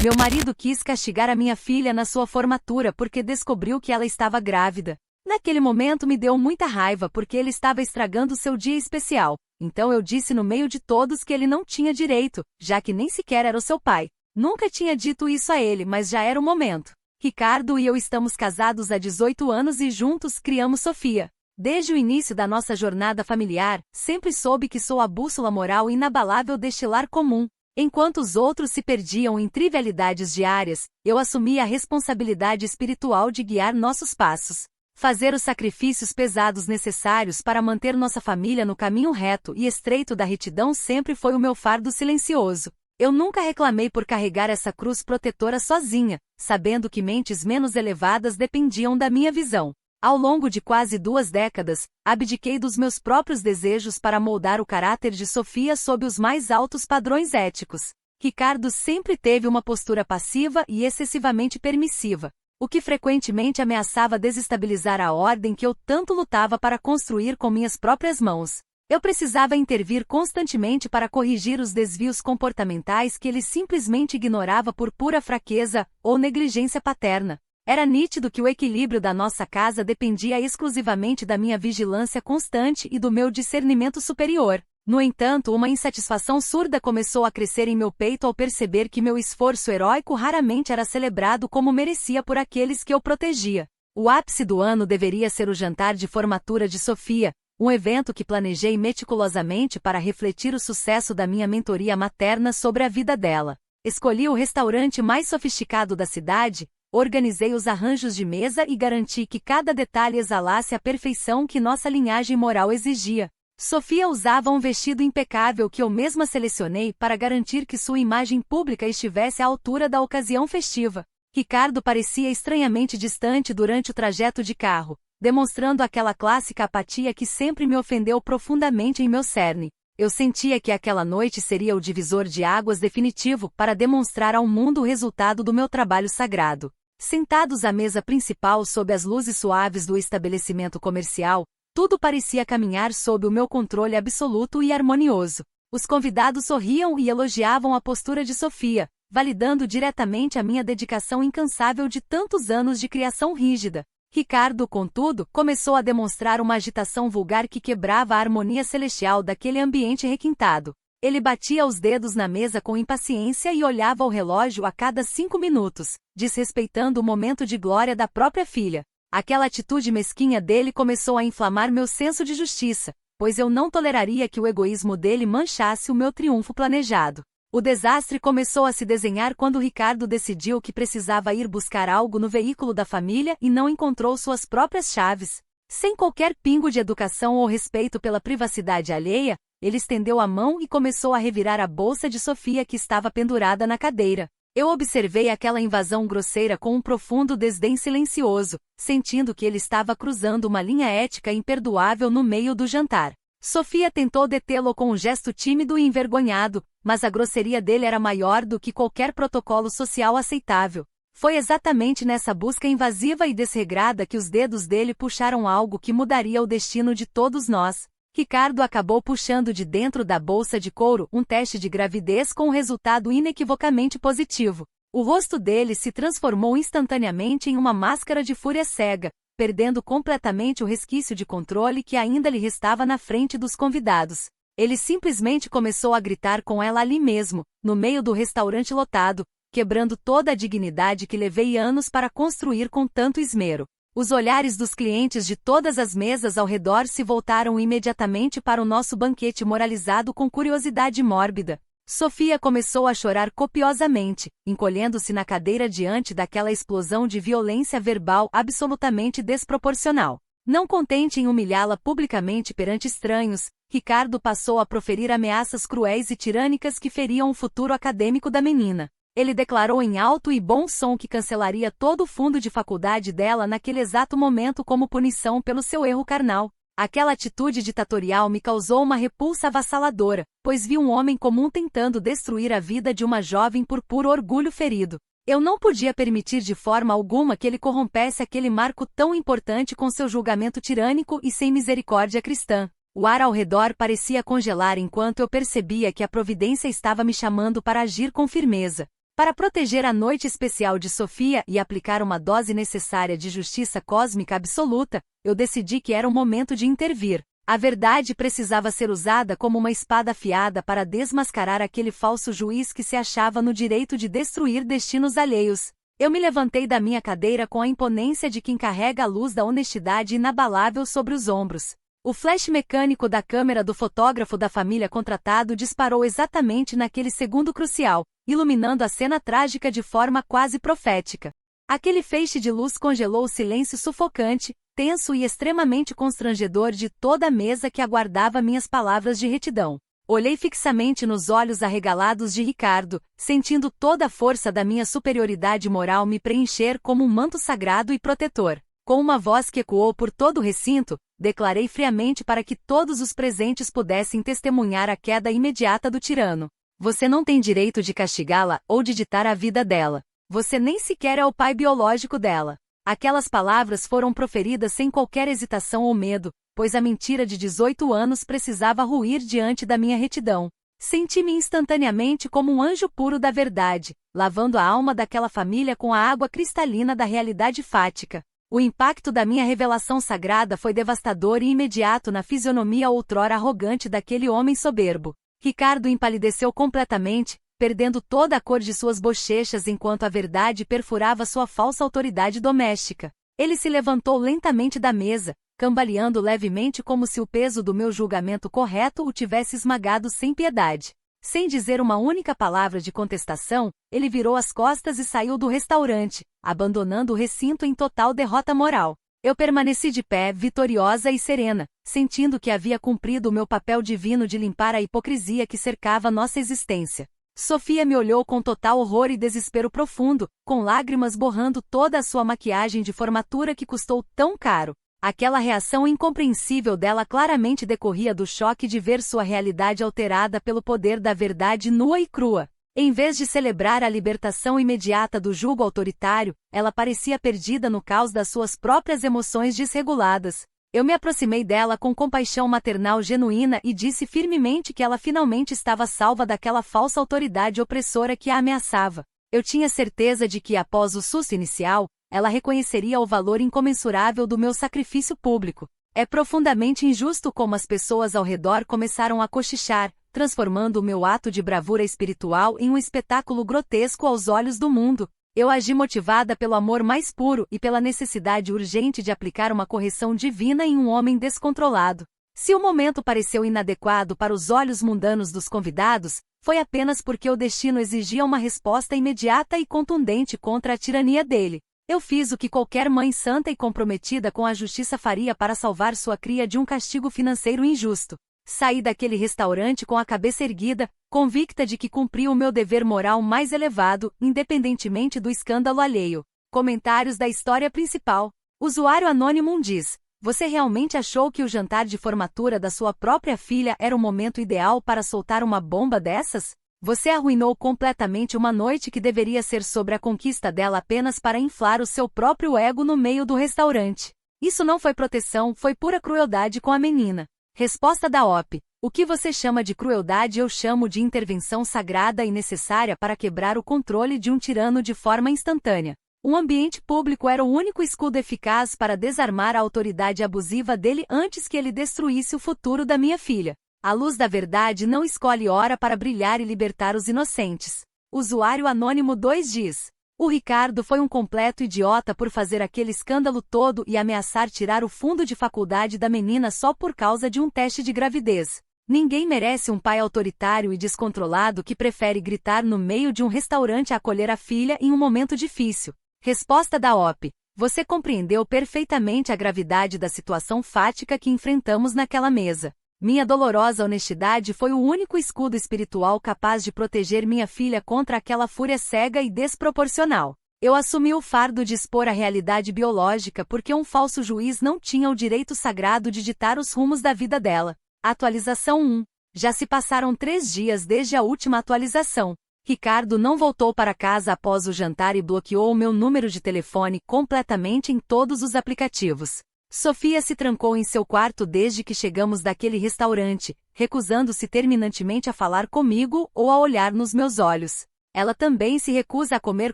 Meu marido quis castigar a minha filha na sua formatura porque descobriu que ela estava grávida. Naquele momento me deu muita raiva porque ele estava estragando seu dia especial. Então eu disse no meio de todos que ele não tinha direito, já que nem sequer era o seu pai. Nunca tinha dito isso a ele, mas já era o momento. Ricardo e eu estamos casados há 18 anos e juntos criamos Sofia. Desde o início da nossa jornada familiar, sempre soube que sou a bússola moral inabalável deste lar comum. Enquanto os outros se perdiam em trivialidades diárias, eu assumi a responsabilidade espiritual de guiar nossos passos. Fazer os sacrifícios pesados necessários para manter nossa família no caminho reto e estreito da retidão sempre foi o meu fardo silencioso. Eu nunca reclamei por carregar essa cruz protetora sozinha, sabendo que mentes menos elevadas dependiam da minha visão. Ao longo de quase 2 décadas, abdiquei dos meus próprios desejos para moldar o caráter de Sofia sob os mais altos padrões éticos. Ricardo sempre teve uma postura passiva e excessivamente permissiva, o que frequentemente ameaçava desestabilizar a ordem que eu tanto lutava para construir com minhas próprias mãos. Eu precisava intervir constantemente para corrigir os desvios comportamentais que ele simplesmente ignorava por pura fraqueza ou negligência paterna. Era nítido que o equilíbrio da nossa casa dependia exclusivamente da minha vigilância constante e do meu discernimento superior. No entanto, uma insatisfação surda começou a crescer em meu peito ao perceber que meu esforço heróico raramente era celebrado como merecia por aqueles que eu protegia. O ápice do ano deveria ser o jantar de formatura de Sofia, um evento que planejei meticulosamente para refletir o sucesso da minha mentoria materna sobre a vida dela. Escolhi o restaurante mais sofisticado da cidade, organizei os arranjos de mesa e garanti que cada detalhe exalasse a perfeição que nossa linhagem moral exigia. Sofia usava um vestido impecável que eu mesma selecionei para garantir que sua imagem pública estivesse à altura da ocasião festiva. Ricardo parecia estranhamente distante durante o trajeto de carro, demonstrando aquela clássica apatia que sempre me ofendeu profundamente em meu cerne. Eu sentia que aquela noite seria o divisor de águas definitivo para demonstrar ao mundo o resultado do meu trabalho sagrado. Sentados à mesa principal sob as luzes suaves do estabelecimento comercial, tudo parecia caminhar sob o meu controle absoluto e harmonioso. Os convidados sorriam e elogiavam a postura de Sofia, validando diretamente a minha dedicação incansável de tantos anos de criação rígida. Ricardo, contudo, começou a demonstrar uma agitação vulgar que quebrava a harmonia celestial daquele ambiente requintado. Ele batia os dedos na mesa com impaciência e olhava o relógio a cada 5 minutos, desrespeitando o momento de glória da própria filha. Aquela atitude mesquinha dele começou a inflamar meu senso de justiça, pois eu não toleraria que o egoísmo dele manchasse o meu triunfo planejado. O desastre começou a se desenhar quando Ricardo decidiu que precisava ir buscar algo no veículo da família e não encontrou suas próprias chaves. Sem qualquer pingo de educação ou respeito pela privacidade alheia, ele estendeu a mão e começou a revirar a bolsa de Sofia que estava pendurada na cadeira. Eu observei aquela invasão grosseira com um profundo desdém silencioso, sentindo que ele estava cruzando uma linha ética imperdoável no meio do jantar. Sofia tentou detê-lo com um gesto tímido e envergonhado, mas a grosseria dele era maior do que qualquer protocolo social aceitável. Foi exatamente nessa busca invasiva e desregrada que os dedos dele puxaram algo que mudaria o destino de todos nós. Ricardo acabou puxando de dentro da bolsa de couro um teste de gravidez com um resultado inequivocamente positivo. O rosto dele se transformou instantaneamente em uma máscara de fúria cega, perdendo completamente o resquício de controle que ainda lhe restava na frente dos convidados. Ele simplesmente começou a gritar com ela ali mesmo, no meio do restaurante lotado, quebrando toda a dignidade que levei anos para construir com tanto esmero. Os olhares dos clientes de todas as mesas ao redor se voltaram imediatamente para o nosso banquete moralizado com curiosidade mórbida. Sofia começou a chorar copiosamente, encolhendo-se na cadeira diante daquela explosão de violência verbal absolutamente desproporcional. Não contente em humilhá-la publicamente perante estranhos, Ricardo passou a proferir ameaças cruéis e tirânicas que feriam o futuro acadêmico da menina. Ele declarou em alto e bom som que cancelaria todo o fundo de faculdade dela naquele exato momento como punição pelo seu erro carnal. Aquela atitude ditatorial me causou uma repulsa avassaladora, pois vi um homem comum tentando destruir a vida de uma jovem por puro orgulho ferido. Eu não podia permitir de forma alguma que ele corrompesse aquele marco tão importante com seu julgamento tirânico e sem misericórdia cristã. O ar ao redor parecia congelar enquanto eu percebia que a providência estava me chamando para agir com firmeza. Para proteger a noite especial de Sofia e aplicar uma dose necessária de justiça cósmica absoluta, eu decidi que era o momento de intervir. A verdade precisava ser usada como uma espada afiada para desmascarar aquele falso juiz que se achava no direito de destruir destinos alheios. Eu me levantei da minha cadeira com a imponência de quem carrega a luz da honestidade inabalável sobre os ombros. O flash mecânico da câmera do fotógrafo da família contratado disparou exatamente naquele segundo crucial, iluminando a cena trágica de forma quase profética. Aquele feixe de luz congelou o silêncio sufocante, tenso e extremamente constrangedor de toda a mesa que aguardava minhas palavras de retidão. Olhei fixamente nos olhos arregalados de Ricardo, sentindo toda a força da minha superioridade moral me preencher como um manto sagrado e protetor. Com uma voz que ecoou por todo o recinto, declarei friamente para que todos os presentes pudessem testemunhar a queda imediata do tirano. Você não tem direito de castigá-la ou de ditar a vida dela. Você nem sequer é o pai biológico dela. Aquelas palavras foram proferidas sem qualquer hesitação ou medo, pois a mentira de 18 anos precisava ruir diante da minha retidão. Senti-me instantaneamente como um anjo puro da verdade, lavando a alma daquela família com a água cristalina da realidade fática. O impacto da minha revelação sagrada foi devastador e imediato na fisionomia outrora arrogante daquele homem soberbo. Ricardo empalideceu completamente, perdendo toda a cor de suas bochechas enquanto a verdade perfurava sua falsa autoridade doméstica. Ele se levantou lentamente da mesa, cambaleando levemente como se o peso do meu julgamento correto o tivesse esmagado sem piedade. Sem dizer uma única palavra de contestação, ele virou as costas e saiu do restaurante, abandonando o recinto em total derrota moral. Eu permaneci de pé, vitoriosa e serena, sentindo que havia cumprido o meu papel divino de limpar a hipocrisia que cercava nossa existência. Sofia me olhou com total horror e desespero profundo, com lágrimas borrando toda a sua maquiagem de formatura que custou tão caro. Aquela reação incompreensível dela claramente decorria do choque de ver sua realidade alterada pelo poder da verdade nua e crua. Em vez de celebrar a libertação imediata do jugo autoritário, ela parecia perdida no caos das suas próprias emoções desreguladas. Eu me aproximei dela com compaixão maternal genuína e disse firmemente que ela finalmente estava salva daquela falsa autoridade opressora que a ameaçava. Eu tinha certeza de que, após o susto inicial, ela reconheceria o valor incomensurável do meu sacrifício público. É profundamente injusto como as pessoas ao redor começaram a cochichar, transformando o meu ato de bravura espiritual em um espetáculo grotesco aos olhos do mundo. Eu agi motivada pelo amor mais puro e pela necessidade urgente de aplicar uma correção divina em um homem descontrolado. Se o momento pareceu inadequado para os olhos mundanos dos convidados, foi apenas porque o destino exigia uma resposta imediata e contundente contra a tirania dele. Eu fiz o que qualquer mãe santa e comprometida com a justiça faria para salvar sua cria de um castigo financeiro injusto. Saí daquele restaurante com a cabeça erguida, convicta de que cumpri o meu dever moral mais elevado, independentemente do escândalo alheio. Comentários da história principal. Usuário anônimo diz: você realmente achou que o jantar de formatura da sua própria filha era o momento ideal para soltar uma bomba dessas? Você arruinou completamente uma noite que deveria ser sobre a conquista dela apenas para inflar o seu próprio ego no meio do restaurante. Isso não foi proteção, foi pura crueldade com a menina. Resposta da OP. O que você chama de crueldade eu chamo de intervenção sagrada e necessária para quebrar o controle de um tirano de forma instantânea. Um ambiente público era o único escudo eficaz para desarmar a autoridade abusiva dele antes que ele destruísse o futuro da minha filha. A luz da verdade não escolhe hora para brilhar e libertar os inocentes. Usuário anônimo 2 diz: o Ricardo foi um completo idiota por fazer aquele escândalo todo e ameaçar tirar o fundo de faculdade da menina só por causa de um teste de gravidez. Ninguém merece um pai autoritário e descontrolado que prefere gritar no meio de um restaurante a acolher a filha em um momento difícil. Resposta da OP. Você compreendeu perfeitamente a gravidade da situação fática que enfrentamos naquela mesa. Minha dolorosa honestidade foi o único escudo espiritual capaz de proteger minha filha contra aquela fúria cega e desproporcional. Eu assumi o fardo de expor a realidade biológica porque um falso juiz não tinha o direito sagrado de ditar os rumos da vida dela. Atualização 1. Já se passaram 3 dias desde a última atualização. Ricardo não voltou para casa após o jantar e bloqueou o meu número de telefone completamente em todos os aplicativos. Sofia se trancou em seu quarto desde que chegamos daquele restaurante, recusando-se terminantemente a falar comigo ou a olhar nos meus olhos. Ela também se recusa a comer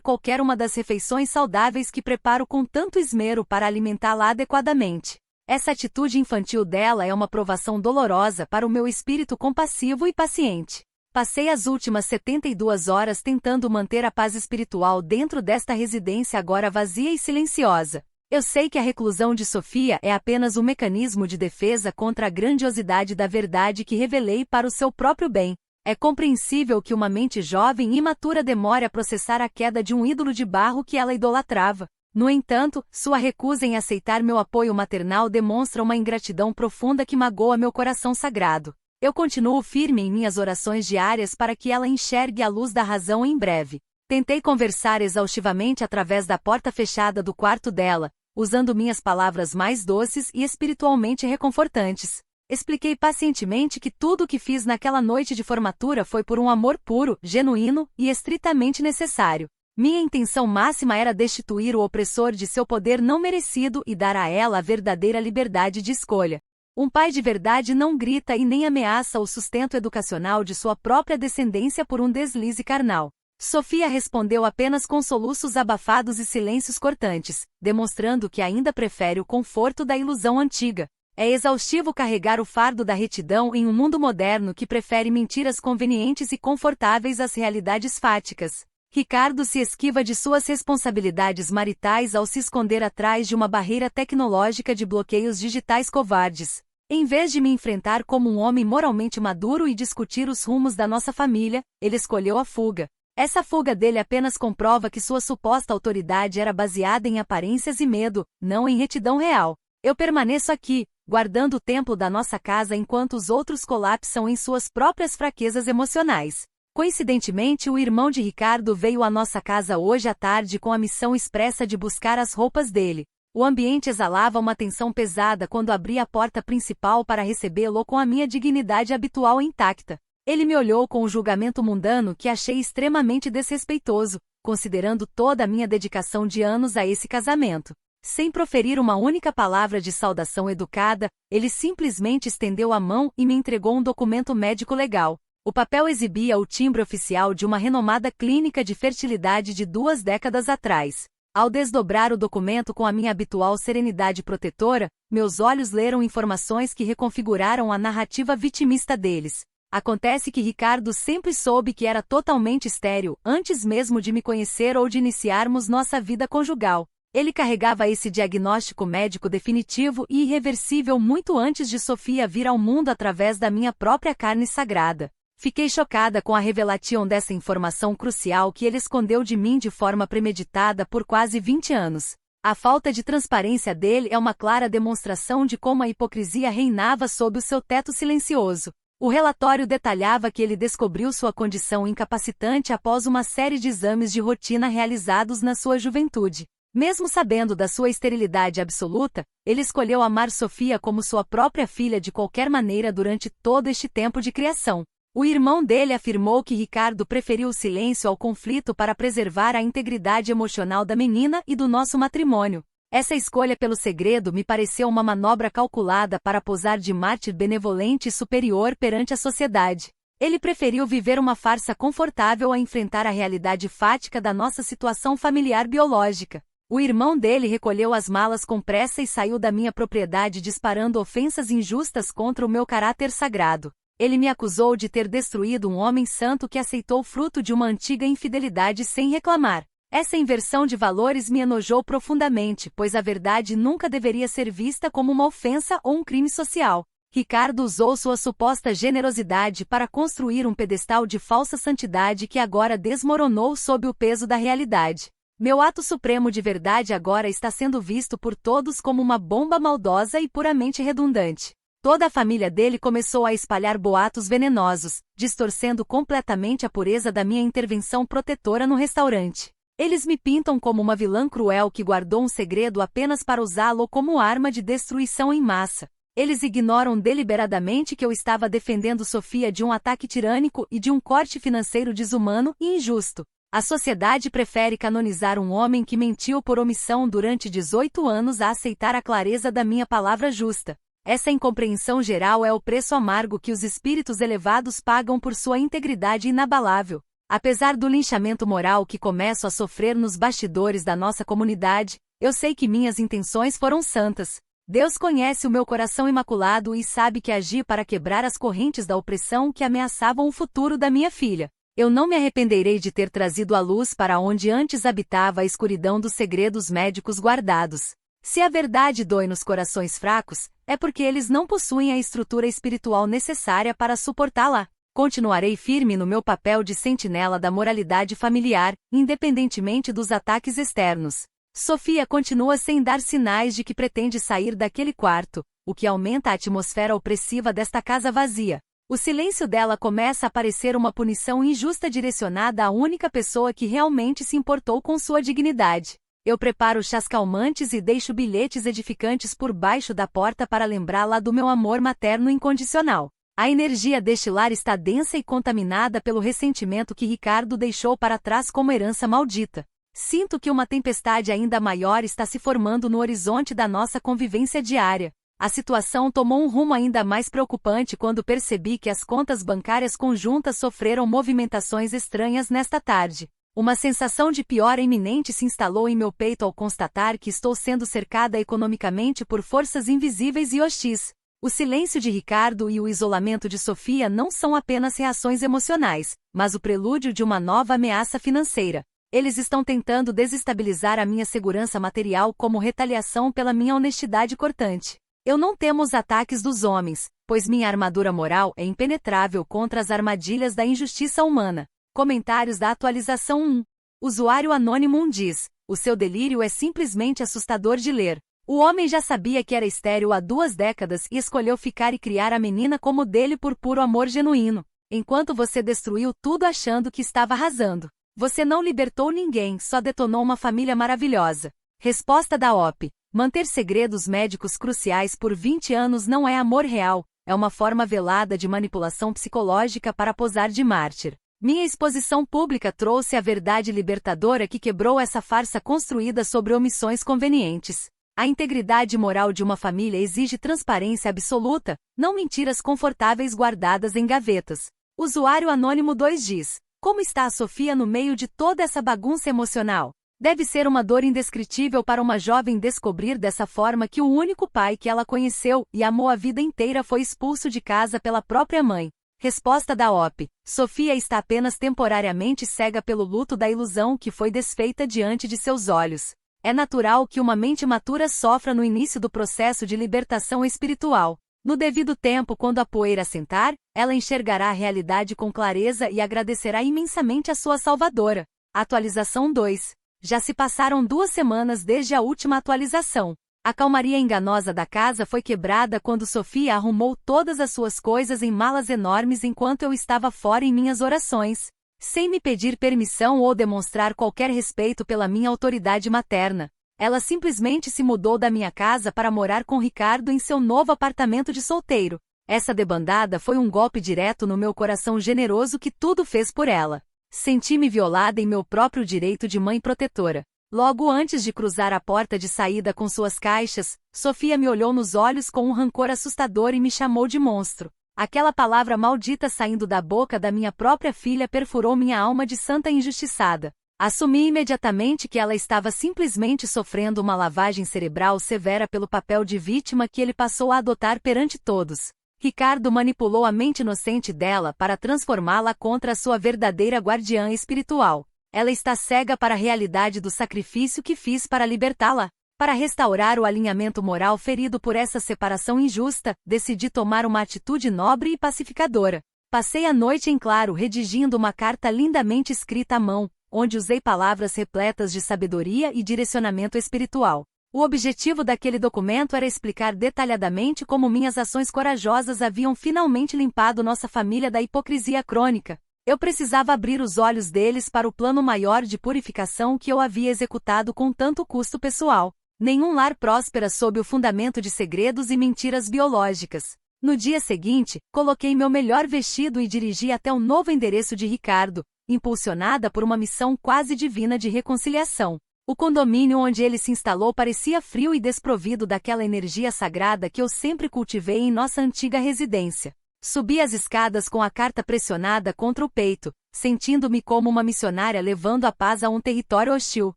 qualquer uma das refeições saudáveis que preparo com tanto esmero para alimentá-la adequadamente. Essa atitude infantil dela é uma provação dolorosa para o meu espírito compassivo e paciente. Passei as últimas 72 horas tentando manter a paz espiritual dentro desta residência agora vazia e silenciosa. Eu sei que a reclusão de Sofia é apenas um mecanismo de defesa contra a grandiosidade da verdade que revelei para o seu próprio bem. É compreensível que uma mente jovem e imatura demore a processar a queda de um ídolo de barro que ela idolatrava. No entanto, sua recusa em aceitar meu apoio maternal demonstra uma ingratidão profunda que magoa meu coração sagrado. Eu continuo firme em minhas orações diárias para que ela enxergue a luz da razão em breve. Tentei conversar exaustivamente através da porta fechada do quarto dela, usando minhas palavras mais doces e espiritualmente reconfortantes. Expliquei pacientemente que tudo o que fiz naquela noite de formatura foi por um amor puro, genuíno e estritamente necessário. Minha intenção máxima era destituir o opressor de seu poder não merecido e dar a ela a verdadeira liberdade de escolha. Um pai de verdade não grita e nem ameaça o sustento educacional de sua própria descendência por um deslize carnal. Sofia respondeu apenas com soluços abafados e silêncios cortantes, demonstrando que ainda prefere o conforto da ilusão antiga. É exaustivo carregar o fardo da retidão em um mundo moderno que prefere mentiras convenientes e confortáveis às realidades fáticas. Ricardo se esquiva de suas responsabilidades maritais ao se esconder atrás de uma barreira tecnológica de bloqueios digitais covardes. Em vez de me enfrentar como um homem moralmente maduro e discutir os rumos da nossa família, ele escolheu a fuga. Essa fuga dele apenas comprova que sua suposta autoridade era baseada em aparências e medo, não em retidão real. Eu permaneço aqui, guardando o templo da nossa casa enquanto os outros colapsam em suas próprias fraquezas emocionais. Coincidentemente, o irmão de Ricardo veio à nossa casa hoje à tarde com a missão expressa de buscar as roupas dele. O ambiente exalava uma tensão pesada quando abri a porta principal para recebê-lo com a minha dignidade habitual intacta. Ele me olhou com um julgamento mundano que achei extremamente desrespeitoso, considerando toda a minha dedicação de anos a esse casamento. Sem proferir uma única palavra de saudação educada, ele simplesmente estendeu a mão e me entregou um documento médico legal. O papel exibia o timbre oficial de uma renomada clínica de fertilidade de 2 décadas atrás. Ao desdobrar o documento com a minha habitual serenidade protetora, meus olhos leram informações que reconfiguraram a narrativa vitimista deles. Acontece que Ricardo sempre soube que era totalmente estéril, antes mesmo de me conhecer ou de iniciarmos nossa vida conjugal. Ele carregava esse diagnóstico médico definitivo e irreversível muito antes de Sofia vir ao mundo através da minha própria carne sagrada. Fiquei chocada com a revelação dessa informação crucial que ele escondeu de mim de forma premeditada por quase 20 anos. A falta de transparência dele é uma clara demonstração de como a hipocrisia reinava sob o seu teto silencioso. O relatório detalhava que ele descobriu sua condição incapacitante após uma série de exames de rotina realizados na sua juventude. Mesmo sabendo da sua esterilidade absoluta, ele escolheu amar Sofia como sua própria filha de qualquer maneira durante todo este tempo de criação. O irmão dele afirmou que Ricardo preferiu o silêncio ao conflito para preservar a integridade emocional da menina e do nosso matrimônio. Essa escolha pelo segredo me pareceu uma manobra calculada para posar de mártir benevolente e superior perante a sociedade. Ele preferiu viver uma farsa confortável a enfrentar a realidade fática da nossa situação familiar biológica. O irmão dele recolheu as malas com pressa e saiu da minha propriedade disparando ofensas injustas contra o meu caráter sagrado. Ele me acusou de ter destruído um homem santo que aceitou fruto de uma antiga infidelidade sem reclamar. Essa inversão de valores me enojou profundamente, pois a verdade nunca deveria ser vista como uma ofensa ou um crime social. Ricardo usou sua suposta generosidade para construir um pedestal de falsa santidade que agora desmoronou sob o peso da realidade. Meu ato supremo de verdade agora está sendo visto por todos como uma bomba maldosa e puramente redundante. Toda a família dele começou a espalhar boatos venenosos, distorcendo completamente a pureza da minha intervenção protetora no restaurante. Eles me pintam como uma vilã cruel que guardou um segredo apenas para usá-lo como arma de destruição em massa. Eles ignoram deliberadamente que eu estava defendendo Sofia de um ataque tirânico e de um corte financeiro desumano e injusto. A sociedade prefere canonizar um homem que mentiu por omissão durante 18 anos a aceitar a clareza da minha palavra justa. Essa incompreensão geral é o preço amargo que os espíritos elevados pagam por sua integridade inabalável. Apesar do linchamento moral que começo a sofrer nos bastidores da nossa comunidade, eu sei que minhas intenções foram santas. Deus conhece o meu coração imaculado e sabe que agi para quebrar as correntes da opressão que ameaçavam o futuro da minha filha. Eu não me arrependerei de ter trazido a luz para onde antes habitava a escuridão dos segredos médicos guardados. Se a verdade dói nos corações fracos, é porque eles não possuem a estrutura espiritual necessária para suportá-la. Continuarei firme no meu papel de sentinela da moralidade familiar, independentemente dos ataques externos. Sofia continua sem dar sinais de que pretende sair daquele quarto, o que aumenta a atmosfera opressiva desta casa vazia. O silêncio dela começa a parecer uma punição injusta direcionada à única pessoa que realmente se importou com sua dignidade. Eu preparo chás calmantes e deixo bilhetes edificantes por baixo da porta para lembrá-la do meu amor materno incondicional. A energia deste lar está densa e contaminada pelo ressentimento que Ricardo deixou para trás como herança maldita. Sinto que uma tempestade ainda maior está se formando no horizonte da nossa convivência diária. A situação tomou um rumo ainda mais preocupante quando percebi que as contas bancárias conjuntas sofreram movimentações estranhas nesta tarde. Uma sensação de pior iminente se instalou em meu peito ao constatar que estou sendo cercada economicamente por forças invisíveis e hostis. O silêncio de Ricardo e o isolamento de Sofia não são apenas reações emocionais, mas o prelúdio de uma nova ameaça financeira. Eles estão tentando desestabilizar a minha segurança material como retaliação pela minha honestidade cortante. Eu não temo os ataques dos homens, pois minha armadura moral é impenetrável contra as armadilhas da injustiça humana. Comentários da atualização 1. Usuário Anônimo 1 diz: o seu delírio é simplesmente assustador de ler. O homem já sabia que era estéril há 2 décadas e escolheu ficar e criar a menina como dele por puro amor genuíno. Enquanto você destruiu tudo achando que estava arrasando. Você não libertou ninguém, só detonou uma família maravilhosa. Resposta da OP. Manter segredos médicos cruciais por 20 anos não é amor real, é uma forma velada de manipulação psicológica para posar de mártir. Minha exposição pública trouxe a verdade libertadora que quebrou essa farsa construída sobre omissões convenientes. A integridade moral de uma família exige transparência absoluta, não mentiras confortáveis guardadas em gavetas. Usuário Anônimo 2 diz: como está a Sofia no meio de toda essa bagunça emocional? Deve ser uma dor indescritível para uma jovem descobrir dessa forma que o único pai que ela conheceu e amou a vida inteira foi expulso de casa pela própria mãe. Resposta da OP. Sofia está apenas temporariamente cega pelo luto da ilusão que foi desfeita diante de seus olhos. É natural que uma mente matura sofra no início do processo de libertação espiritual. No devido tempo, quando a poeira assentar, ela enxergará a realidade com clareza e agradecerá imensamente a sua salvadora. Atualização 2. Já se passaram 2 semanas desde a última atualização. A calmaria enganosa da casa foi quebrada quando Sofia arrumou todas as suas coisas em malas enormes enquanto eu estava fora em minhas orações, sem me pedir permissão ou demonstrar qualquer respeito pela minha autoridade materna. Ela simplesmente se mudou da minha casa para morar com Ricardo em seu novo apartamento de solteiro. Essa debandada foi um golpe direto no meu coração generoso que tudo fez por ela. Senti-me violada em meu próprio direito de mãe protetora. Logo antes de cruzar a porta de saída com suas caixas, Sofia me olhou nos olhos com um rancor assustador e me chamou de monstro. Aquela palavra maldita saindo da boca da minha própria filha perfurou minha alma de santa injustiçada. Assumi imediatamente que ela estava simplesmente sofrendo uma lavagem cerebral severa pelo papel de vítima que ele passou a adotar perante todos. Ricardo manipulou a mente inocente dela para transformá-la contra a sua verdadeira guardiã espiritual. Ela está cega para a realidade do sacrifício que fiz para libertá-la. Para restaurar o alinhamento moral ferido por essa separação injusta, decidi tomar uma atitude nobre e pacificadora. Passei a noite em claro redigindo uma carta lindamente escrita à mão, onde usei palavras repletas de sabedoria e direcionamento espiritual. O objetivo daquele documento era explicar detalhadamente como minhas ações corajosas haviam finalmente limpado nossa família da hipocrisia crônica. Eu precisava abrir os olhos deles para o plano maior de purificação que eu havia executado com tanto custo pessoal. Nenhum lar próspera sob o fundamento de segredos e mentiras biológicas. No dia seguinte, coloquei meu melhor vestido e dirigi até o novo endereço de Ricardo, impulsionada por uma missão quase divina de reconciliação. O condomínio onde ele se instalou parecia frio e desprovido daquela energia sagrada que eu sempre cultivei em nossa antiga residência. Subi as escadas com a carta pressionada contra o peito, sentindo-me como uma missionária levando a paz a um território hostil.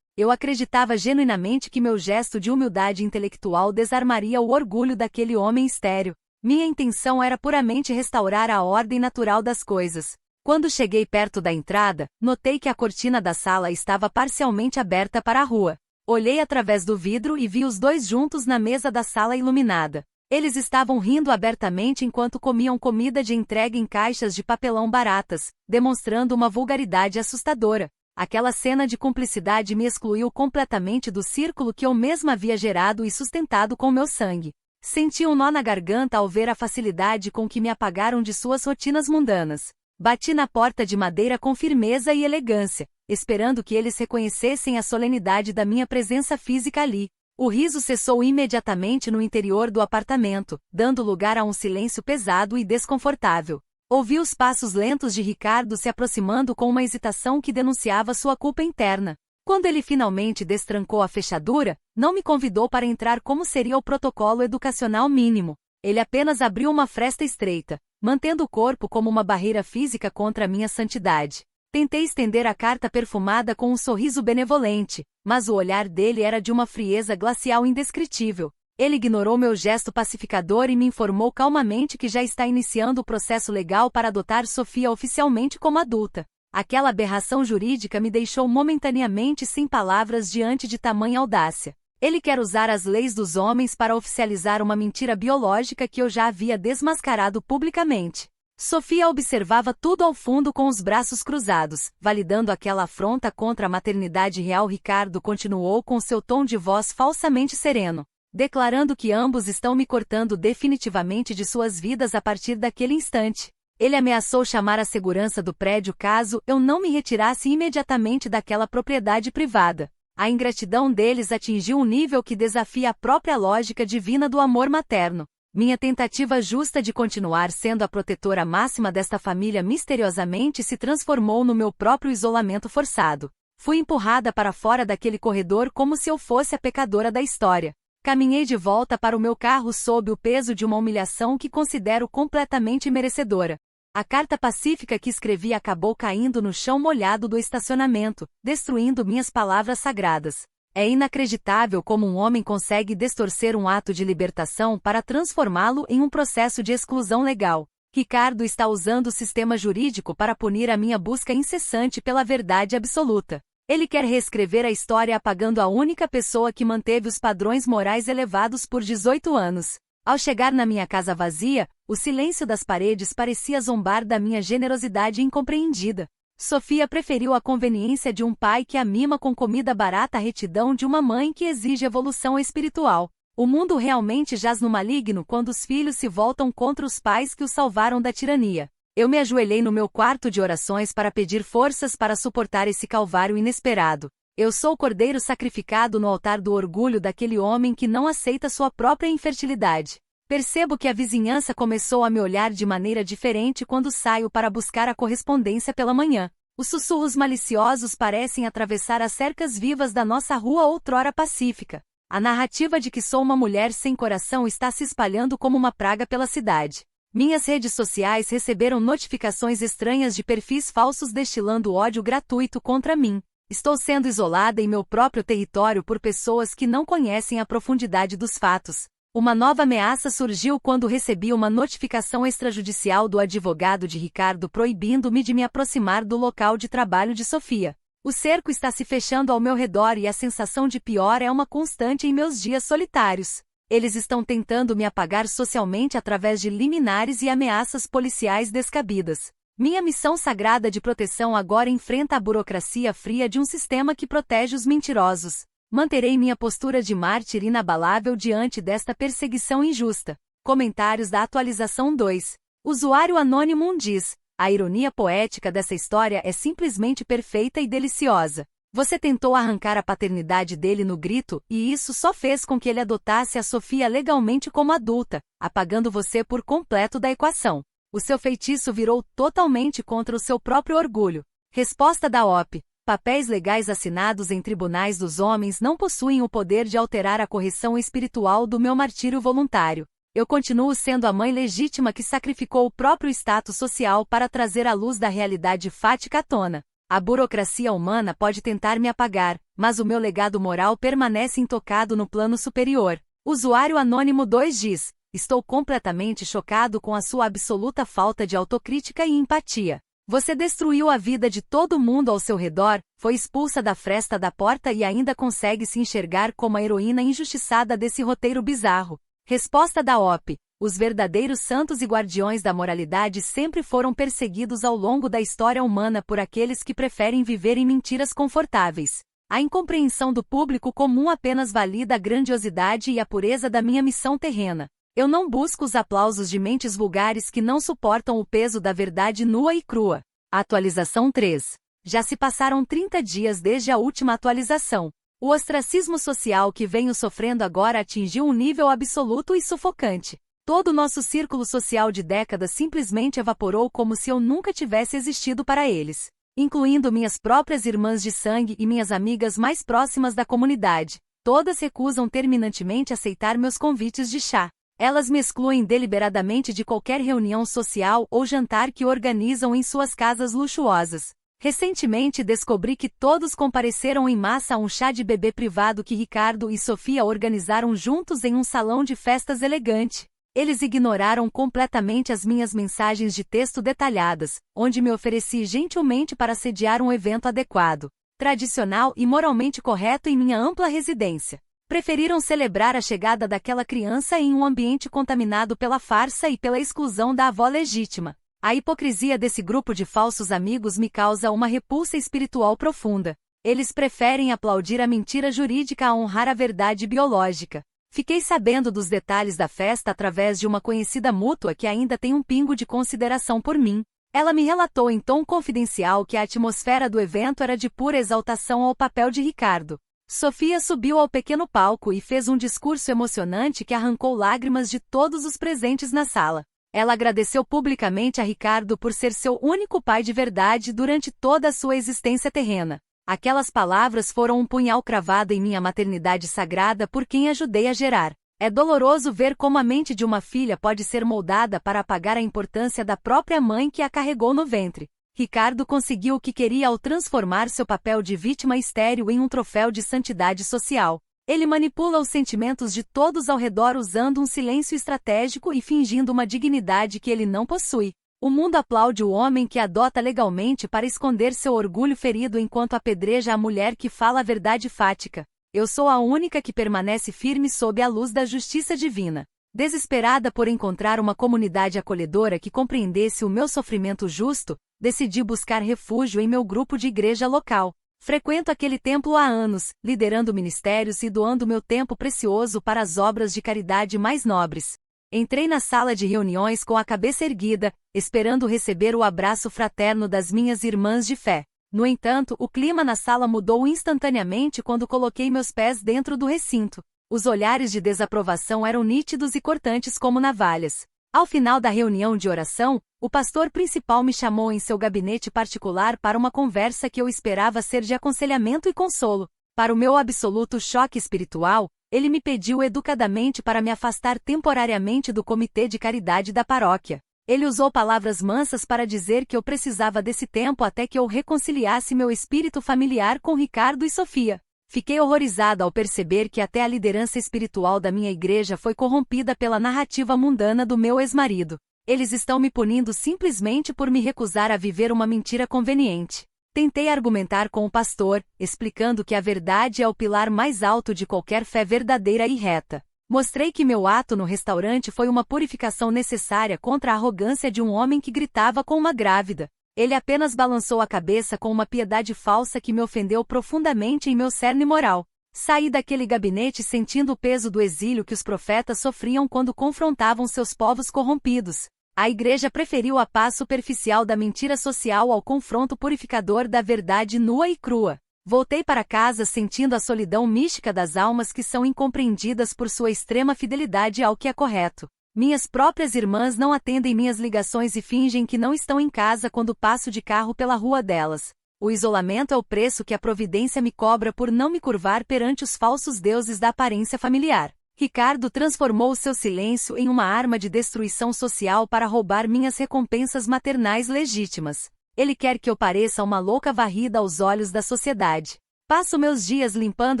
Eu acreditava genuinamente que meu gesto de humildade intelectual desarmaria o orgulho daquele homem estéril. Minha intenção era puramente restaurar a ordem natural das coisas. Quando cheguei perto da entrada, notei que a cortina da sala estava parcialmente aberta para a rua. Olhei através do vidro e vi os dois juntos na mesa da sala iluminada. Eles estavam rindo abertamente enquanto comiam comida de entrega em caixas de papelão baratas, demonstrando uma vulgaridade assustadora. Aquela cena de cumplicidade me excluiu completamente do círculo que eu mesma havia gerado e sustentado com meu sangue. Senti um nó na garganta ao ver a facilidade com que me apagaram de suas rotinas mundanas. Bati na porta de madeira com firmeza e elegância, esperando que eles reconhecessem a solenidade da minha presença física ali. O riso cessou imediatamente no interior do apartamento, dando lugar a um silêncio pesado e desconfortável. Ouvi os passos lentos de Ricardo se aproximando com uma hesitação que denunciava sua culpa interna. Quando ele finalmente destrancou a fechadura, não me convidou para entrar como seria o protocolo educacional mínimo. Ele apenas abriu uma fresta estreita, mantendo o corpo como uma barreira física contra a minha santidade. Tentei estender a carta perfumada com um sorriso benevolente, mas o olhar dele era de uma frieza glacial indescritível. Ele ignorou meu gesto pacificador e me informou calmamente que já está iniciando o processo legal para adotar Sofia oficialmente como adulta. Aquela aberração jurídica me deixou momentaneamente sem palavras diante de tamanha audácia. Ele quer usar as leis dos homens para oficializar uma mentira biológica que eu já havia desmascarado publicamente. Sofia observava tudo ao fundo com os braços cruzados, validando aquela afronta contra a maternidade real. Ricardo continuou com seu tom de voz falsamente sereno, declarando que ambos estão me cortando definitivamente de suas vidas a partir daquele instante. Ele ameaçou chamar a segurança do prédio caso eu não me retirasse imediatamente daquela propriedade privada. A ingratidão deles atingiu um nível que desafia a própria lógica divina do amor materno. Minha tentativa justa de continuar sendo a protetora máxima desta família misteriosamente se transformou no meu próprio isolamento forçado. Fui empurrada para fora daquele corredor como se eu fosse a pecadora da história. Caminhei de volta para o meu carro sob o peso de uma humilhação que considero completamente merecedora. A carta pacífica que escrevi acabou caindo no chão molhado do estacionamento, destruindo minhas palavras sagradas. É inacreditável como um homem consegue distorcer um ato de libertação para transformá-lo em um processo de exclusão legal. Ricardo está usando o sistema jurídico para punir a minha busca incessante pela verdade absoluta. Ele quer reescrever a história apagando a única pessoa que manteve os padrões morais elevados por 18 anos. Ao chegar na minha casa vazia, o silêncio das paredes parecia zombar da minha generosidade incompreendida. Sofia preferiu a conveniência de um pai que a mima com comida barata à retidão de uma mãe que exige evolução espiritual. O mundo realmente jaz no maligno quando os filhos se voltam contra os pais que os salvaram da tirania. Eu me ajoelhei no meu quarto de orações para pedir forças para suportar esse calvário inesperado. Eu sou o cordeiro sacrificado no altar do orgulho daquele homem que não aceita sua própria infertilidade. Percebo que a vizinhança começou a me olhar de maneira diferente quando saio para buscar a correspondência pela manhã. Os sussurros maliciosos parecem atravessar as cercas vivas da nossa rua outrora pacífica. A narrativa de que sou uma mulher sem coração está se espalhando como uma praga pela cidade. Minhas redes sociais receberam notificações estranhas de perfis falsos destilando ódio gratuito contra mim. Estou sendo isolada em meu próprio território por pessoas que não conhecem a profundidade dos fatos. Uma nova ameaça surgiu quando recebi uma notificação extrajudicial do advogado de Ricardo proibindo-me de me aproximar do local de trabalho de Sofia. O cerco está se fechando ao meu redor e a sensação de pior é uma constante em meus dias solitários. Eles estão tentando me apagar socialmente através de liminares e ameaças policiais descabidas. Minha missão sagrada de proteção agora enfrenta a burocracia fria de um sistema que protege os mentirosos. Manterei minha postura de mártir inabalável diante desta perseguição injusta. Comentários da atualização 2. Usuário Anônimo diz: a ironia poética dessa história é simplesmente perfeita e deliciosa. Você tentou arrancar a paternidade dele no grito, e isso só fez com que ele adotasse a Sofia legalmente como adulta, apagando você por completo da equação. O seu feitiço virou totalmente contra o seu próprio orgulho. Resposta da OP. Papéis legais assinados em tribunais dos homens não possuem o poder de alterar a correção espiritual do meu martírio voluntário. Eu continuo sendo a mãe legítima que sacrificou o próprio status social para trazer a luz da realidade fática à tona. A burocracia humana pode tentar me apagar, mas o meu legado moral permanece intocado no plano superior. Usuário Anônimo 2 diz: estou completamente chocado com a sua absoluta falta de autocrítica e empatia. Você destruiu a vida de todo mundo ao seu redor, foi expulsa da fresta da porta e ainda consegue se enxergar como a heroína injustiçada desse roteiro bizarro. Resposta da OP: os verdadeiros santos e guardiões da moralidade sempre foram perseguidos ao longo da história humana por aqueles que preferem viver em mentiras confortáveis. A incompreensão do público comum apenas valida a grandiosidade e a pureza da minha missão terrena. Eu não busco os aplausos de mentes vulgares que não suportam o peso da verdade nua e crua. Atualização 3. Já se passaram 30 dias desde a última atualização. O ostracismo social que venho sofrendo agora atingiu um nível absoluto e sufocante. Todo o nosso círculo social de décadas simplesmente evaporou como se eu nunca tivesse existido para eles, incluindo minhas próprias irmãs de sangue e minhas amigas mais próximas da comunidade. Todas recusam terminantemente aceitar meus convites de chá. Elas me excluem deliberadamente de qualquer reunião social ou jantar que organizam em suas casas luxuosas. Recentemente descobri que todos compareceram em massa a um chá de bebê privado que Ricardo e Sofia organizaram juntos em um salão de festas elegante. Eles ignoraram completamente as minhas mensagens de texto detalhadas, onde me ofereci gentilmente para sediar um evento adequado, tradicional e moralmente correto em minha ampla residência. Preferiram celebrar a chegada daquela criança em um ambiente contaminado pela farsa e pela exclusão da avó legítima. A hipocrisia desse grupo de falsos amigos me causa uma repulsa espiritual profunda. Eles preferem aplaudir a mentira jurídica a honrar a verdade biológica. Fiquei sabendo dos detalhes da festa através de uma conhecida mútua que ainda tem um pingo de consideração por mim. Ela me relatou em tom confidencial que a atmosfera do evento era de pura exaltação ao papel de Ricardo. Sofia subiu ao pequeno palco e fez um discurso emocionante que arrancou lágrimas de todos os presentes na sala. Ela agradeceu publicamente a Ricardo por ser seu único pai de verdade durante toda a sua existência terrena. Aquelas palavras foram um punhal cravado em minha maternidade sagrada por quem ajudei a gerar. É doloroso ver como a mente de uma filha pode ser moldada para apagar a importância da própria mãe que a carregou no ventre. Ricardo conseguiu o que queria ao transformar seu papel de vítima estéril em um troféu de santidade social. Ele manipula os sentimentos de todos ao redor usando um silêncio estratégico e fingindo uma dignidade que ele não possui. O mundo aplaude o homem que adota legalmente para esconder seu orgulho ferido enquanto apedreja a mulher que fala a verdade fática. Eu sou a única que permanece firme sob a luz da justiça divina. Desesperada por encontrar uma comunidade acolhedora que compreendesse o meu sofrimento justo, decidi buscar refúgio em meu grupo de igreja local. Frequento aquele templo há anos, liderando ministérios e doando meu tempo precioso para as obras de caridade mais nobres. Entrei na sala de reuniões com a cabeça erguida, esperando receber o abraço fraterno das minhas irmãs de fé. No entanto, o clima na sala mudou instantaneamente quando coloquei meus pés dentro do recinto. Os olhares de desaprovação eram nítidos e cortantes como navalhas. Ao final da reunião de oração, o pastor principal me chamou em seu gabinete particular para uma conversa que eu esperava ser de aconselhamento e consolo. Para o meu absoluto choque espiritual, ele me pediu educadamente para me afastar temporariamente do comitê de caridade da paróquia. Ele usou palavras mansas para dizer que eu precisava desse tempo até que eu reconciliasse meu espírito familiar com Ricardo e Sofia. Fiquei horrorizada ao perceber que até a liderança espiritual da minha igreja foi corrompida pela narrativa mundana do meu ex-marido. Eles estão me punindo simplesmente por me recusar a viver uma mentira conveniente. Tentei argumentar com o pastor, explicando que a verdade é o pilar mais alto de qualquer fé verdadeira e reta. Mostrei que meu ato no restaurante foi uma purificação necessária contra a arrogância de um homem que gritava com uma grávida. Ele apenas balançou a cabeça com uma piedade falsa que me ofendeu profundamente em meu cerne moral. Saí daquele gabinete sentindo o peso do exílio que os profetas sofriam quando confrontavam seus povos corrompidos. A igreja preferiu a paz superficial da mentira social ao confronto purificador da verdade nua e crua. Voltei para casa sentindo a solidão mística das almas que são incompreendidas por sua extrema fidelidade ao que é correto. Minhas próprias irmãs não atendem minhas ligações e fingem que não estão em casa quando passo de carro pela rua delas. O isolamento é o preço que a providência me cobra por não me curvar perante os falsos deuses da aparência familiar. Ricardo transformou seu silêncio em uma arma de destruição social para roubar minhas recompensas maternais legítimas. Ele quer que eu pareça uma louca varrida aos olhos da sociedade. Passo meus dias limpando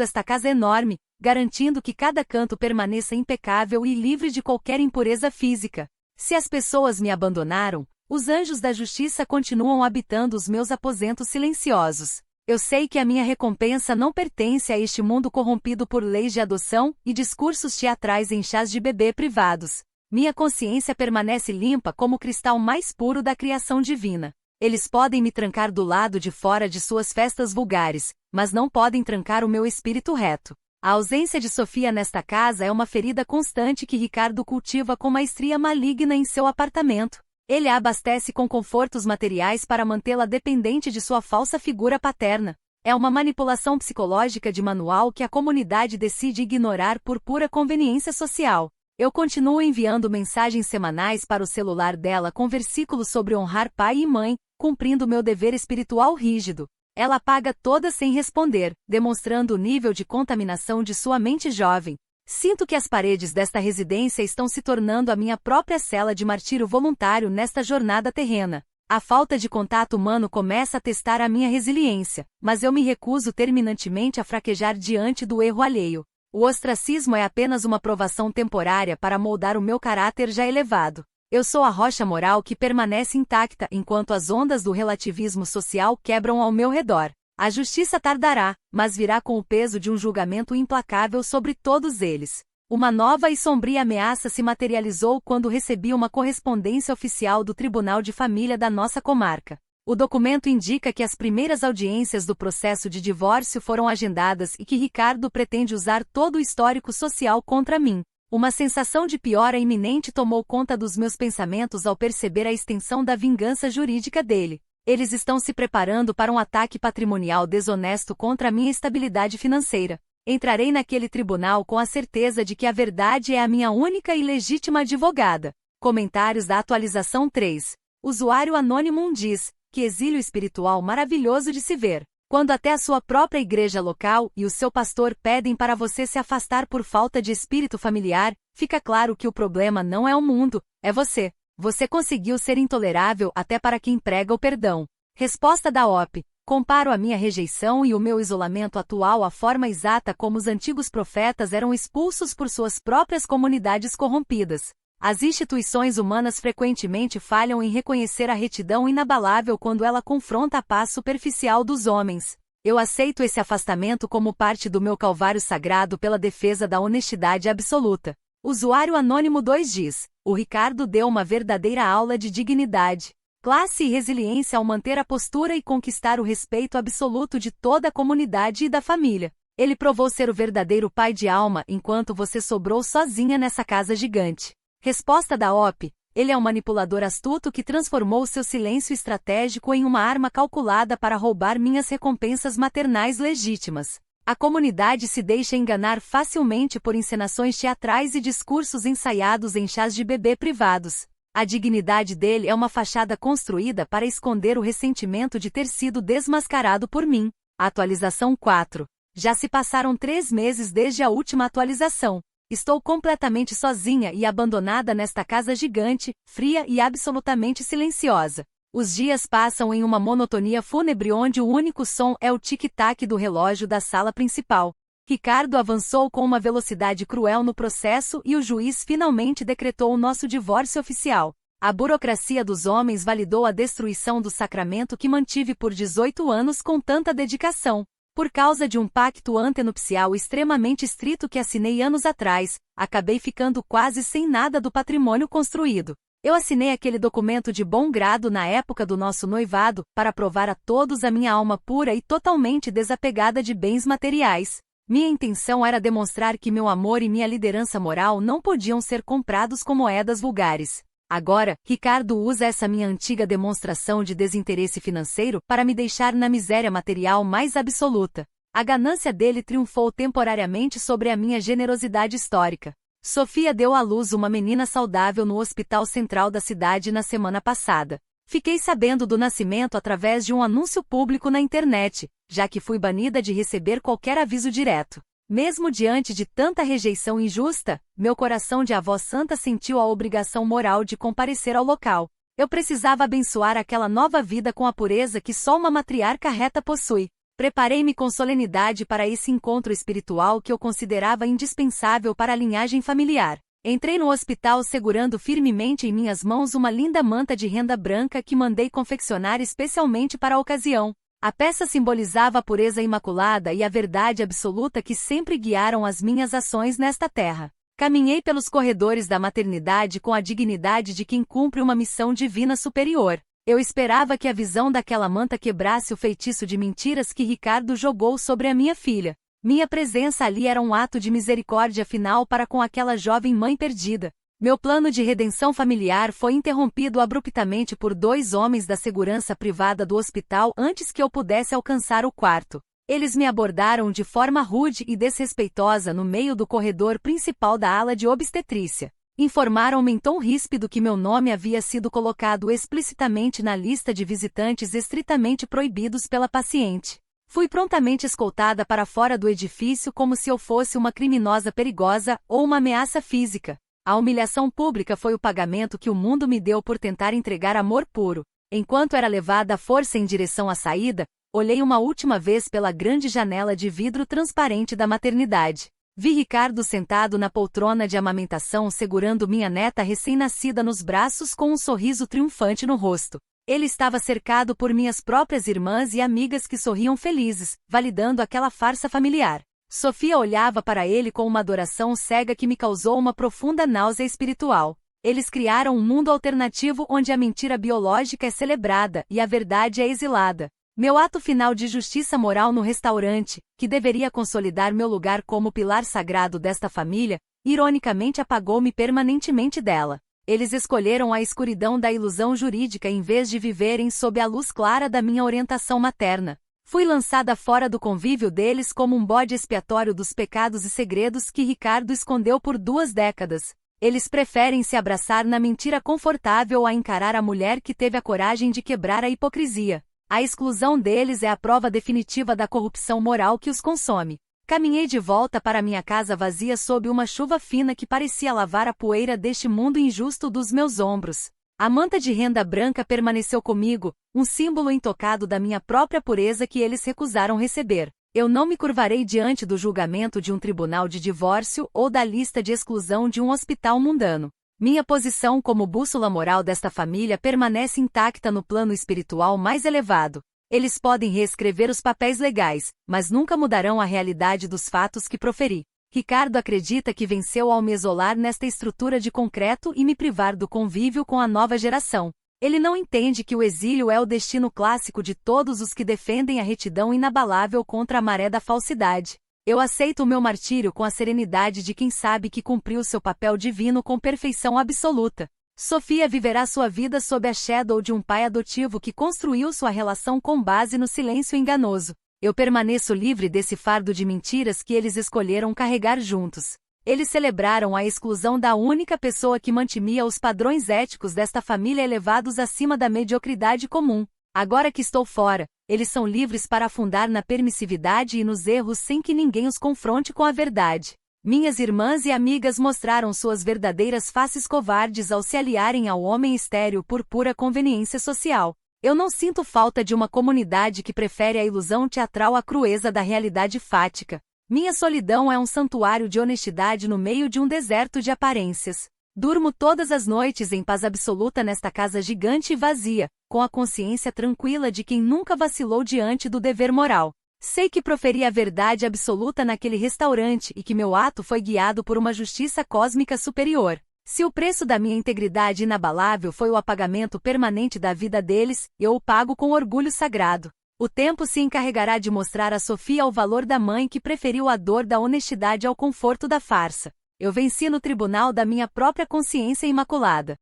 esta casa enorme, garantindo que cada canto permaneça impecável e livre de qualquer impureza física. Se as pessoas me abandonaram, os anjos da justiça continuam habitando os meus aposentos silenciosos. Eu sei que a minha recompensa não pertence a este mundo corrompido por leis de adoção e discursos teatrais em chás de bebê privados. Minha consciência permanece limpa como o cristal mais puro da criação divina. Eles podem me trancar do lado de fora de suas festas vulgares, mas não podem trancar o meu espírito reto. A ausência de Sofia nesta casa é uma ferida constante que Ricardo cultiva com maestria maligna em seu apartamento. Ele a abastece com confortos materiais para mantê-la dependente de sua falsa figura paterna. É uma manipulação psicológica de manual que a comunidade decide ignorar por pura conveniência social. Eu continuo enviando mensagens semanais para o celular dela com versículos sobre honrar pai e mãe, cumprindo meu dever espiritual rígido. Ela apaga todas sem responder, demonstrando o nível de contaminação de sua mente jovem. Sinto que as paredes desta residência estão se tornando a minha própria cela de martírio voluntário nesta jornada terrena. A falta de contato humano começa a testar a minha resiliência, mas eu me recuso terminantemente a fraquejar diante do erro alheio. O ostracismo é apenas uma provação temporária para moldar o meu caráter já elevado. Eu sou a rocha moral que permanece intacta enquanto as ondas do relativismo social quebram ao meu redor. A justiça tardará, mas virá com o peso de um julgamento implacável sobre todos eles. Uma nova e sombria ameaça se materializou quando recebi uma correspondência oficial do Tribunal de Família da nossa comarca. O documento indica que as primeiras audiências do processo de divórcio foram agendadas e que Ricardo pretende usar todo o histórico social contra mim. Uma sensação de piora iminente tomou conta dos meus pensamentos ao perceber a extensão da vingança jurídica dele. Eles estão se preparando para um ataque patrimonial desonesto contra a minha estabilidade financeira. Entrarei naquele tribunal com a certeza de que a verdade é a minha única e legítima advogada. Comentários da atualização 3. Usuário Anônimo diz, que exílio espiritual maravilhoso de se ver. Quando até a sua própria igreja local e o seu pastor pedem para você se afastar por falta de espírito familiar, fica claro que o problema não é o mundo, é você. Você conseguiu ser intolerável até para quem prega o perdão. Resposta da OP. Comparo a minha rejeição e o meu isolamento atual à forma exata como os antigos profetas eram expulsos por suas próprias comunidades corrompidas. As instituições humanas frequentemente falham em reconhecer a retidão inabalável quando ela confronta a paz superficial dos homens. Eu aceito esse afastamento como parte do meu calvário sagrado pela defesa da honestidade absoluta. Usuário Anônimo 2 diz, o Ricardo deu uma verdadeira aula de dignidade, classe e resiliência ao manter a postura e conquistar o respeito absoluto de toda a comunidade e da família. Ele provou ser o verdadeiro pai de alma enquanto você sobrou sozinha nessa casa gigante. Resposta da OP. Ele é um manipulador astuto que transformou seu silêncio estratégico em uma arma calculada para roubar minhas recompensas maternais legítimas. A comunidade se deixa enganar facilmente por encenações teatrais e discursos ensaiados em chás de bebê privados. A dignidade dele é uma fachada construída para esconder o ressentimento de ter sido desmascarado por mim. Atualização 4. Já se passaram 3 meses desde a última atualização. Estou completamente sozinha e abandonada nesta casa gigante, fria e absolutamente silenciosa. Os dias passam em uma monotonia fúnebre onde o único som é o tic-tac do relógio da sala principal. Ricardo avançou com uma velocidade cruel no processo e o juiz finalmente decretou o nosso divórcio oficial. A burocracia dos homens validou a destruição do sacramento que mantive por 18 anos com tanta dedicação. Por causa de um pacto antenupcial extremamente estrito que assinei anos atrás, acabei ficando quase sem nada do patrimônio construído. Eu assinei aquele documento de bom grado na época do nosso noivado, para provar a todos a minha alma pura e totalmente desapegada de bens materiais. Minha intenção era demonstrar que meu amor e minha liderança moral não podiam ser comprados com moedas vulgares. Agora, Ricardo usa essa minha antiga demonstração de desinteresse financeiro para me deixar na miséria material mais absoluta. A ganância dele triunfou temporariamente sobre a minha generosidade histórica. Sofia deu à luz uma menina saudável no hospital central da cidade na semana passada. Fiquei sabendo do nascimento através de um anúncio público na internet, já que fui banida de receber qualquer aviso direto. Mesmo diante de tanta rejeição injusta, meu coração de avó santa sentiu a obrigação moral de comparecer ao local. Eu precisava abençoar aquela nova vida com a pureza que só uma matriarca reta possui. Preparei-me com solenidade para esse encontro espiritual que eu considerava indispensável para a linhagem familiar. Entrei no hospital segurando firmemente em minhas mãos uma linda manta de renda branca que mandei confeccionar especialmente para a ocasião. A peça simbolizava a pureza imaculada e a verdade absoluta que sempre guiaram as minhas ações nesta terra. Caminhei pelos corredores da maternidade com a dignidade de quem cumpre uma missão divina superior. Eu esperava que a visão daquela manta quebrasse o feitiço de mentiras que Ricardo jogou sobre a minha filha. Minha presença ali era um ato de misericórdia final para com aquela jovem mãe perdida. Meu plano de redenção familiar foi interrompido abruptamente por 2 homens da segurança privada do hospital antes que eu pudesse alcançar o quarto. Eles me abordaram de forma rude e desrespeitosa no meio do corredor principal da ala de obstetrícia. Informaram-me em tom ríspido que meu nome havia sido colocado explicitamente na lista de visitantes estritamente proibidos pela paciente. Fui prontamente escoltada para fora do edifício como se eu fosse uma criminosa perigosa ou uma ameaça física. A humilhação pública foi o pagamento que o mundo me deu por tentar entregar amor puro. Enquanto era levada à força em direção à saída, olhei uma última vez pela grande janela de vidro transparente da maternidade. Vi Ricardo sentado na poltrona de amamentação segurando minha neta recém-nascida nos braços com um sorriso triunfante no rosto. Ele estava cercado por minhas próprias irmãs e amigas que sorriam felizes, validando aquela farsa familiar. Sofia olhava para ele com uma adoração cega que me causou uma profunda náusea espiritual. Eles criaram um mundo alternativo onde a mentira biológica é celebrada e a verdade é exilada. Meu ato final de justiça moral no restaurante, que deveria consolidar meu lugar como pilar sagrado desta família, ironicamente apagou-me permanentemente dela. Eles escolheram a escuridão da ilusão jurídica em vez de viverem sob a luz clara da minha orientação materna. Fui lançada fora do convívio deles como um bode expiatório dos pecados e segredos que Ricardo escondeu por 2 décadas. Eles preferem se abraçar na mentira confortável a encarar a mulher que teve a coragem de quebrar a hipocrisia. A exclusão deles é a prova definitiva da corrupção moral que os consome. Caminhei de volta para minha casa vazia sob uma chuva fina que parecia lavar a poeira deste mundo injusto dos meus ombros. A manta de renda branca permaneceu comigo, um símbolo intocado da minha própria pureza que eles recusaram receber. Eu não me curvarei diante do julgamento de um tribunal de divórcio ou da lista de exclusão de um hospital mundano. Minha posição como bússola moral desta família permanece intacta no plano espiritual mais elevado. Eles podem reescrever os papéis legais, mas nunca mudarão a realidade dos fatos que proferi. Ricardo acredita que venceu ao me isolar nesta estrutura de concreto e me privar do convívio com a nova geração. Ele não entende que o exílio é o destino clássico de todos os que defendem a retidão inabalável contra a maré da falsidade. Eu aceito o meu martírio com a serenidade de quem sabe que cumpriu seu papel divino com perfeição absoluta. Sofia viverá sua vida sob a shadow de um pai adotivo que construiu sua relação com base no silêncio enganoso. Eu permaneço livre desse fardo de mentiras que eles escolheram carregar juntos. Eles celebraram a exclusão da única pessoa que mantinha os padrões éticos desta família elevados acima da mediocridade comum. Agora que estou fora, eles são livres para afundar na permissividade e nos erros sem que ninguém os confronte com a verdade. Minhas irmãs e amigas mostraram suas verdadeiras faces covardes ao se aliarem ao homem estéril por pura conveniência social. Eu não sinto falta de uma comunidade que prefere a ilusão teatral à crueza da realidade fática. Minha solidão é um santuário de honestidade no meio de um deserto de aparências. Durmo todas as noites em paz absoluta nesta casa gigante e vazia, com a consciência tranquila de quem nunca vacilou diante do dever moral. Sei que proferi a verdade absoluta naquele restaurante e que meu ato foi guiado por uma justiça cósmica superior. Se o preço da minha integridade inabalável foi o apagamento permanente da vida deles, eu o pago com orgulho sagrado. O tempo se encarregará de mostrar a Sofia o valor da mãe que preferiu a dor da honestidade ao conforto da farsa. Eu venci no tribunal da minha própria consciência imaculada.